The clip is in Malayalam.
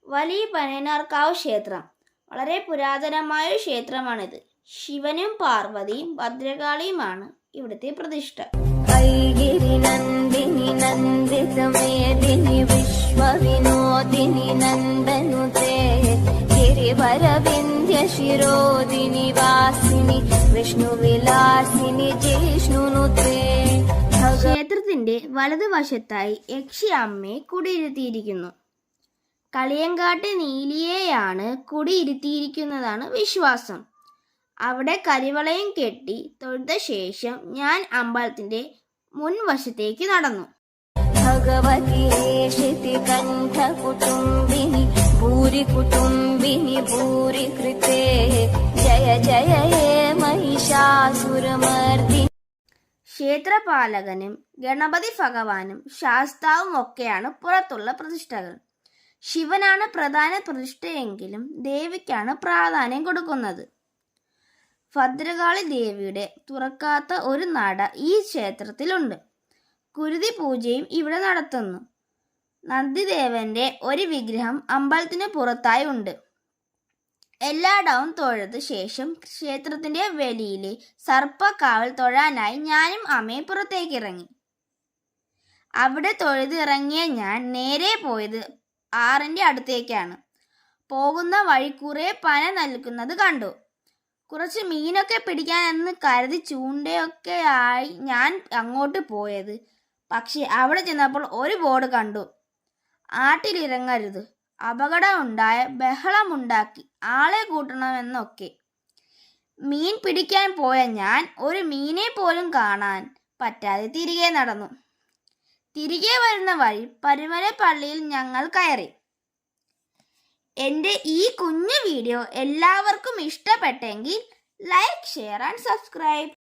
വലിയ പനയനാർക്കാവ് ക്ഷേത്രം വളരെ പുരാതനമായ ക്ഷേത്രമാണിത്. ശിവനും പാർവതിയും ഭദ്രകാളിയുമാണ് ഇവിടുത്തെ പ്രതിഷ്ഠ. ഐഗിരി നന്ദിനി നന്ദിതമേദിനി വിശ്വവിനോദിനി നന്ദനുതേ ഗിരിവരവിന്ധ്യ ശിരോദിനി വാസിനി വിഷ്ണുവിലാസിനി ജിഷ്ണുനുതേ. ക്ഷേത്രത്തിന്റെ വലതുവശത്തായി യക്ഷിയമ്മയെ കുടിയിരുത്തിയിരിക്കുന്നു. കളിയങ്കാട്ട് നീലിയെയാണ് കുടിയിരുത്തിയിരിക്കുന്നതാണ് വിശ്വാസം. അവിടെ കരിവളയം കെട്ടി തൊഴുത ശേഷം ഞാൻ അമ്പലത്തിന്റെ മുൻവശത്തേക്ക് നടന്നു. ഭഗവതി കണ്ഠ കുടുംബിനി ഭൂരി കുടുംബിനി ഭൂരി കൃതേ ജയ ജയ ഹേ മഹിഷാസുരമർദിനി. ക്ഷേത്രപാലകനും ഗണപതി ഭഗവാനും ശാസ്താവും ഒക്കെയാണ് പുറത്തുള്ള പ്രതിഷ്ഠകൾ. ശിവനാണ് പ്രധാന പ്രതിഷ്ഠയെങ്കിലും ദേവിക്കാണ് പ്രാധാന്യം കൊടുക്കുന്നത്. ഭദ്രകാളി ദേവിയുടെ തുറക്കാത്ത ഒരു നട ഈ ക്ഷേത്രത്തിലുണ്ട്. കുരുതി പൂജയും ഇവിടെ നടത്തുന്നു. നന്ദിദേവന്റെ ഒരു വിഗ്രഹം അമ്പലത്തിന് പുറത്തായി ഉണ്ട്. എല്ലായിടവും തൊഴുത് ശേഷം ക്ഷേത്രത്തിന്റെ വെളിയിലെ സർപ്പക്കാവിൽ തൊഴാനായി ഞാനും അമ്മയും പുറത്തേക്ക് ഇറങ്ങി. അവിടെ തൊഴുത് ഇറങ്ങിയ ഞാൻ നേരെ പോയത് ആറിന്റെ അടുത്തേക്കാണ്. പോകുന്ന വഴി കുറെ പന നൽകുന്നത് കണ്ടു. കുറച്ച് മീനൊക്കെ പിടിക്കാനെന്ന് കരുതി ചൂണ്ടയൊക്കെ ആയി ഞാൻ അങ്ങോട്ട് പോയത്. പക്ഷെ അവിടെ ചെന്നപ്പോൾ ഒരു ബോർഡ് കണ്ടു, ആറ്റിലിറങ്ങരുത്, അപകടമുണ്ടായ, ബഹളമുണ്ടാക്കി ആളെ കൂട്ടണമെന്നൊക്കെ. മീൻ പിടിക്കാൻ പോയ ഞാൻ ഒരു മീനെ പോലും കാണാൻ പറ്റാതെ തിരികെ നടന്നു. തിരികെ വരുന്ന വഴി പരുമല പള്ളിയിൽ ഞങ്ങൾ കയറി. എൻ്റെ ഈ കുഞ്ഞു വീഡിയോ എല്ലാവർക്കും ഇഷ്ടപ്പെട്ടെങ്കിൽ ലൈക്ക്, ഷെയർ ആൻഡ് സബ്സ്ക്രൈബ്.